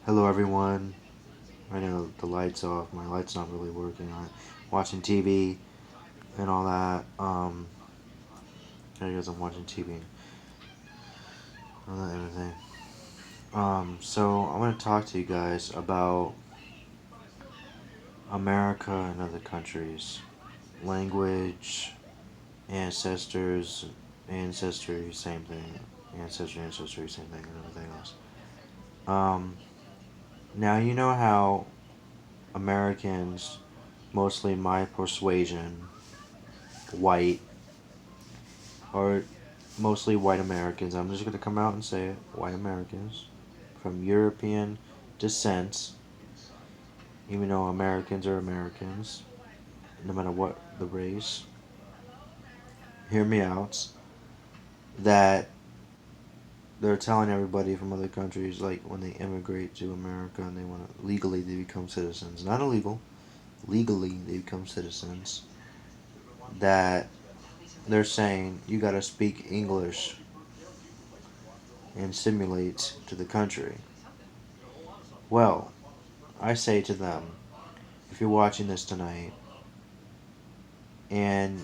Hello, everyone. I know the light's off. My light's not really working. I'm watching TV and all that. I guess I'm watching TV and all that everything. So I want to talk to you guys about America and other countries, language, ancestors, ancestry, same thing. Ancestry, same thing, and everything else. Um, Now you know how Americans, mostly my persuasion, white, or mostly white Americans. I'm just going to come out and say it. White Americans from European descent, even though Americans are Americans, no matter what the race. Hear me out. That they're telling everybody from other countries, like when they immigrate to America and they want to legally they become citizens, not illegal, legally they become citizens. That they're saying you got to speak English and simulate to the country. Well, I say to them, if you're watching this tonight, and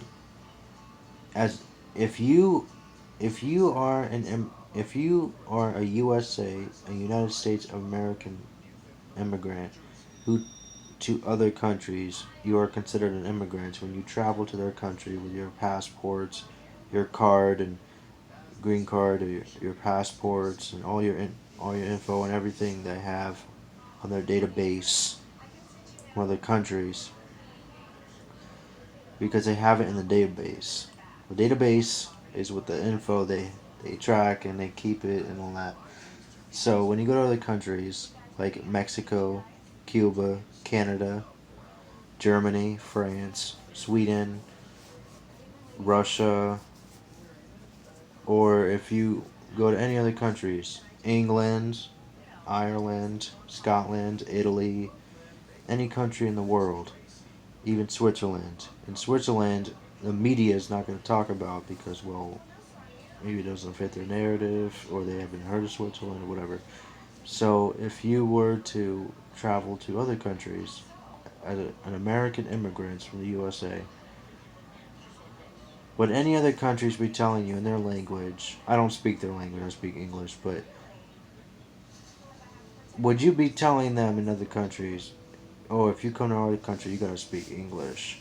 as if you if you are a USA, a United States of American immigrant who to other countries, you are considered an immigrant when you travel to their country with your passports, your card and green card, or your passports and all your info and everything they have on their database from other countries because they have it in the database. The database is with the info they track and they keep it and all that. So when you go to other countries like Mexico, Cuba, Canada, Germany, France, Sweden, Russia, or if you go to any other countries, England, Ireland, Scotland, Italy, any country in the world, even Switzerland. In Switzerland, the media is not going to talk about because, well, maybe it doesn't fit their narrative or they haven't heard of Switzerland or whatever. So if you were to travel to other countries as an American immigrant from the USA, would any other countries be telling you in their language? I don't speak their language, I speak English, but would you be telling them in other countries, oh, if you come to our country, you gotta speak English?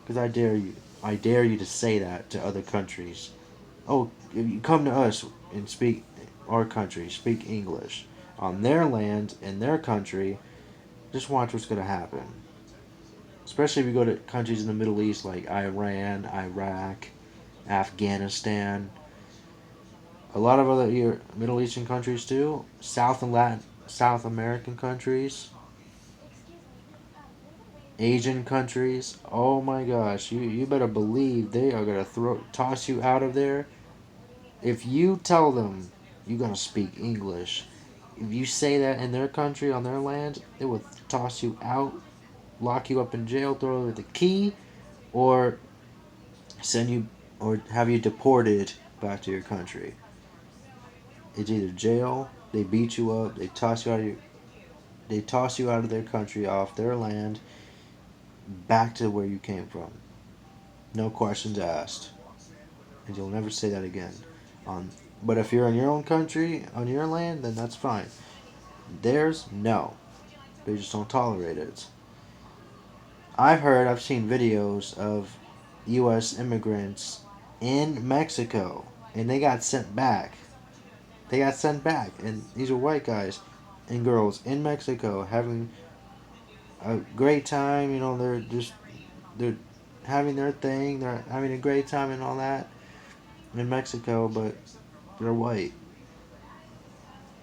Because I dare you to say that to other countries. Oh, if you come to us and speak our country, speak English on their land in their country, just watch what's gonna happen. Especially if you go to countries in the Middle East like Iran, Iraq, Afghanistan, a lot of other Middle Eastern countries too, South American countries, Asian countries. Oh my gosh, you better believe they are gonna toss you out of there if you tell them you're gonna speak English. If you say that in their country on their land, they will toss you out, lock you up in jail, throw you with the key, or send you or have you deported back to your country. It's either jail, they beat you up, they toss you out of their country, off their land, back to where you came from. No questions asked. And you'll never say that again. On but if you're in your own country, on your land, then that's fine. Theirs, no. They just don't tolerate it. I've seen videos of US immigrants in Mexico and they got sent back. They got sent back and these are white guys and girls in Mexico having a great time, they're having their thing, they're having a great time and all that in Mexico, but they're white.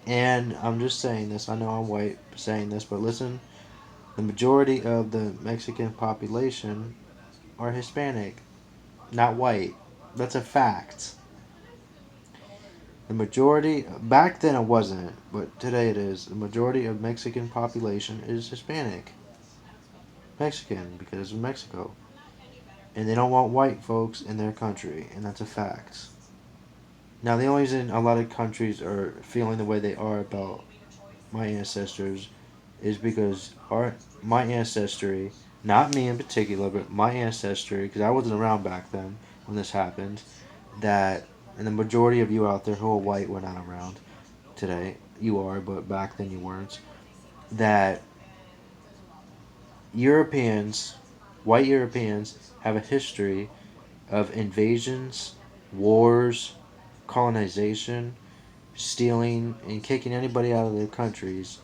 And I'm just saying this, I know I'm white saying this, but listen, the majority of the Mexican population are Hispanic, not white. That's a fact. The majority, back then it wasn't, but today it is. The majority of Mexican population is Hispanic. Mexican, because of Mexico. And they don't want white folks in their country, and that's a fact. Now, the only reason a lot of countries are feeling the way they are about my ancestors is because my ancestry, not me in particular, but my ancestry, because I wasn't around back then when this happened, that, and the majority of you out there who are white were not around today. You are, but back then you weren't. That Europeans, white Europeans, have a history of invasions, wars, colonization, stealing, and kicking anybody out of their countries.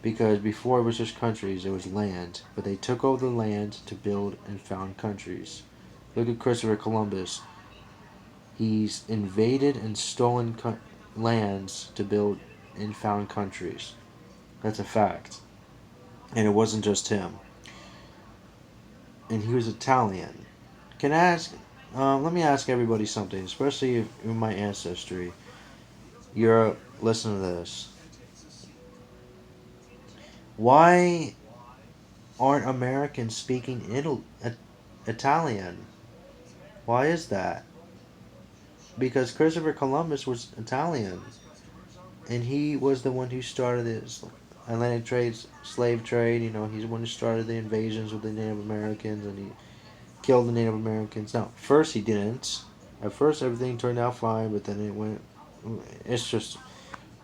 Because before it was just countries, it was land. But they took over the land to build and found countries. Look at Christopher Columbus. He's invaded and stolen lands to build and found countries. That's a fact. And it wasn't just him. And he was Italian. Can I ask? Let me ask everybody something, especially in my ancestry. Europe, listen to this. Why aren't Americans speaking Italian? Why is that? Because Christopher Columbus was Italian, and he was the one who started this Atlantic trade, slave trade. You know, he's the one who started the invasions with the Native Americans, and he killed the Native Americans. Now, first he didn't. At first, everything turned out fine, but then it went. It's just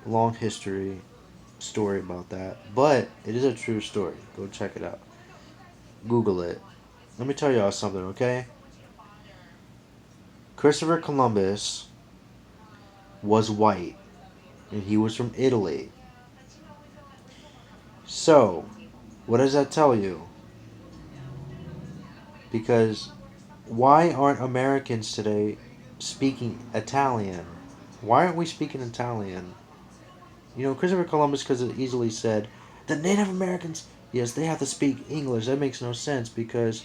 a long history story about that, but it is a true story. Go check it out. Google it. Let me tell y'all something, okay? Christopher Columbus was white, and he was from Italy. So, what does that tell you? Because why aren't Americans today speaking Italian? Why aren't we speaking Italian? You know, Christopher Columbus could have easily said, the Native Americans, yes, they have to speak English. That makes no sense because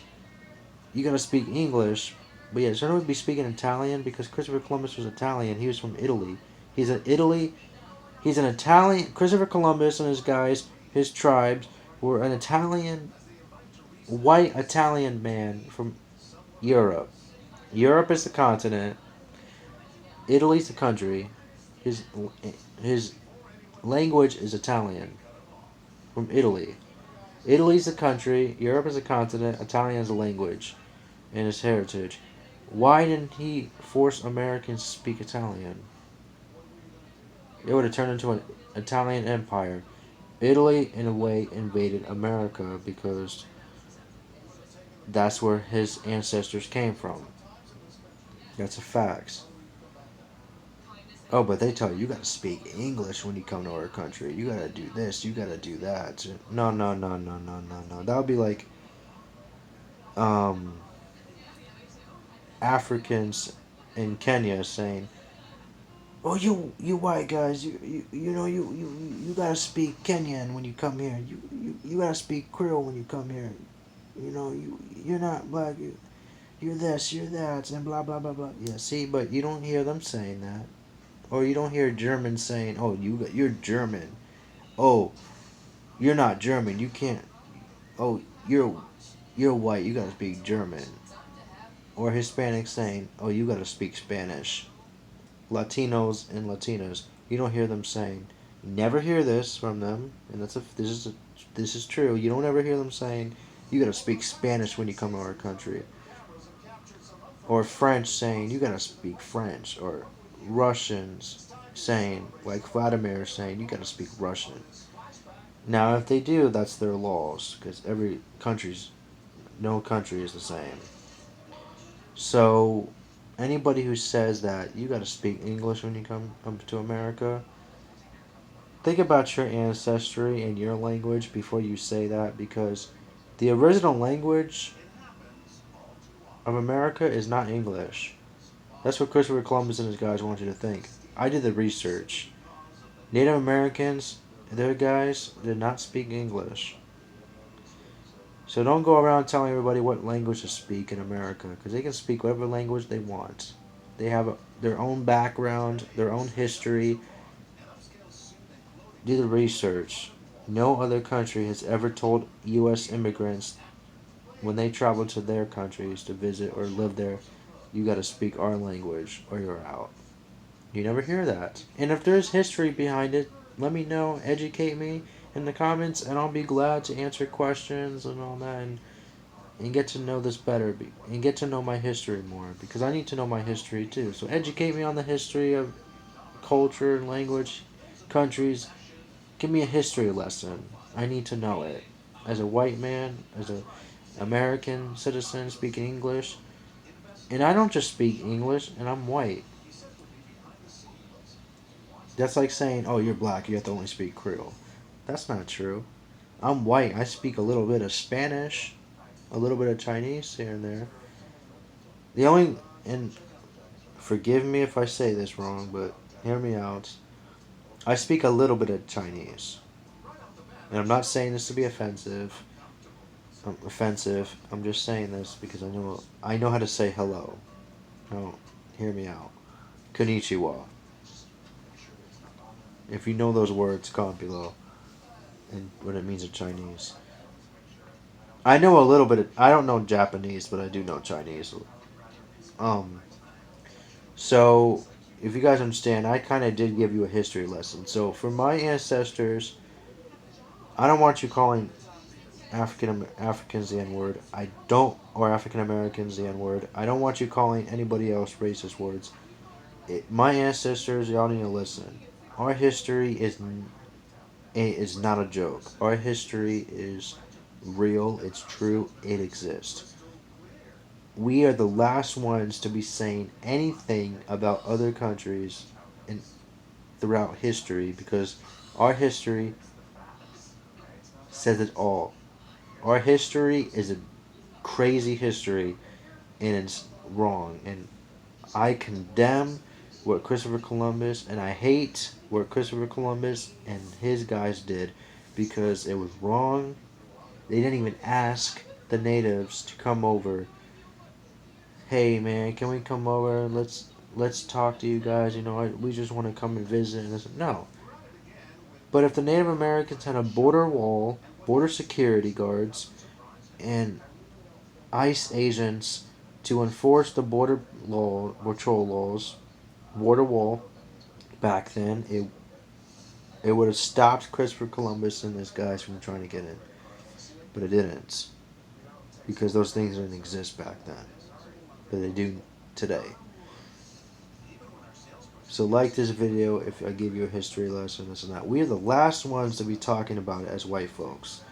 you gotta speak English. But yeah, shouldn't we be speaking Italian? Because Christopher Columbus was Italian. He was from Italy. He's an Italy. He's an Italian. Christopher Columbus and his guys, his tribes, were an Italian, white Italian man from Europe. Europe is the continent. Italy's the country. His his language is Italian from Italy. Italy's the country. Europe is a continent. Italian is a language and his heritage. Why didn't he force Americans to speak Italian? It would have turned into an Italian empire. Italy, in a way, invaded America because that's where his ancestors came from. That's a fact. Oh, but they tell you gotta speak English when you come to our country. You gotta do this. You gotta do that. No, no, no, no, no, no, no. That would be like um, Africans in Kenya saying, "Oh, you white guys, you gotta speak Kenyan when you come here. You gotta speak Creole when you come here. You know you're not black. You're this, you're that, and blah blah blah blah." Yeah, see, but you don't hear them saying that, or you don't hear Germans saying, "Oh, you're German. Oh, you're not German. You can't. Oh, you're white. You gotta speak German." Or Hispanics saying, "Oh, you gotta speak Spanish." Latinos and Latinas. You don't hear them saying. You never hear this from them, and this is true. You don't ever hear them saying, "You gotta speak Spanish when you come to our country," or French saying, "You gotta speak French," or Russians saying, like Vladimir saying, "You gotta speak Russian." Now, if they do, that's their laws, because no country is the same. So, anybody who says that you got to speak English when you come to America, think about your ancestry and your language before you say that, because the original language of America is not English. That's what Christopher Columbus and his guys want you to think. I did the research. Native Americans, their guys, did not speak English. So don't go around telling everybody what language to speak in America, because they can speak whatever language they want. They have their own background, their own history. Do the research. No other country has ever told U.S. immigrants when they travel to their countries to visit or live there, you got to speak our language or you're out. You never hear that. And if there's history behind it, let me know, educate me in the comments, and I'll be glad to answer questions and all that, and get to know this better, and get to know my history more, because I need to know my history too. So educate me on the history of culture and language, countries. Give me a history lesson. I need to know it. As a white man, as a American citizen speaking English, and I don't just speak English, and I'm white. That's like saying, oh, you're black, you have to only speak Creole. That's not true. I'm white. I speak a little bit of Spanish, a little bit of Chinese here and there. The only, and forgive me if I say this wrong, but hear me out. I speak a little bit of Chinese. And I'm not saying this to be offensive. I'm just saying this because I know how to say hello. No, hear me out. Konnichiwa. If you know those words, comment below and what it means in Chinese. I know a little bit. I don't know Japanese, but I do know Chinese. Um, so if you guys understand, I kind of did give you a history lesson. So for my ancestors, I don't want you calling Africans the N word. I don't, or African Americans the N word. I don't want you calling anybody else racist words. My ancestors, y'all need to listen. Our history is not a joke. Our history is real. It's true. It exists. We are the last ones to be saying anything about other countries and throughout history, because our history says it all. Our history is a crazy history, and it's wrong. And I condemn what Christopher Columbus, and I hate what Christopher Columbus and his guys did, because it was wrong. They didn't even ask the natives to come over. Hey man, can we come over? Let's talk to you guys. We just want to come and visit. And this. No. But if the Native Americans had a border wall, border security guards, and ICE agents to enforce the border patrol laws, border wall, back then, it would have stopped Christopher Columbus and his guys from trying to get in. But it didn't, because those things didn't exist back then. But they do today. So like this video if I give you a history lesson, this and that. We are the last ones to be talking about it as white folks.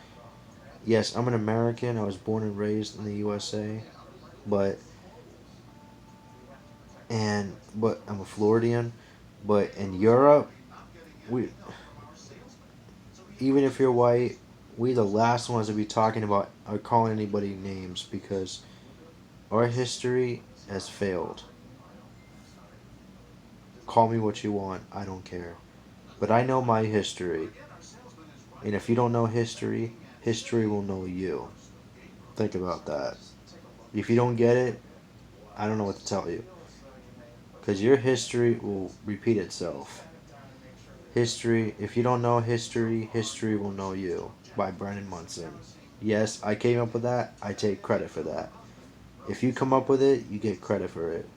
Yes, I'm an American. I was born and raised in the USA, but I'm a Floridian. But in Europe, we even if you're white, we the last ones to be talking about or calling anybody names, because our history has failed. Call me what you want, I don't care. But I know my history. And if you don't know history, history will know you. Think about that. If you don't get it, I don't know what to tell you. Because your history will repeat itself. History, if you don't know history, history will know you. By Brennan Munson. Yes, I came up with that. I take credit for that. If you come up with it, you get credit for it.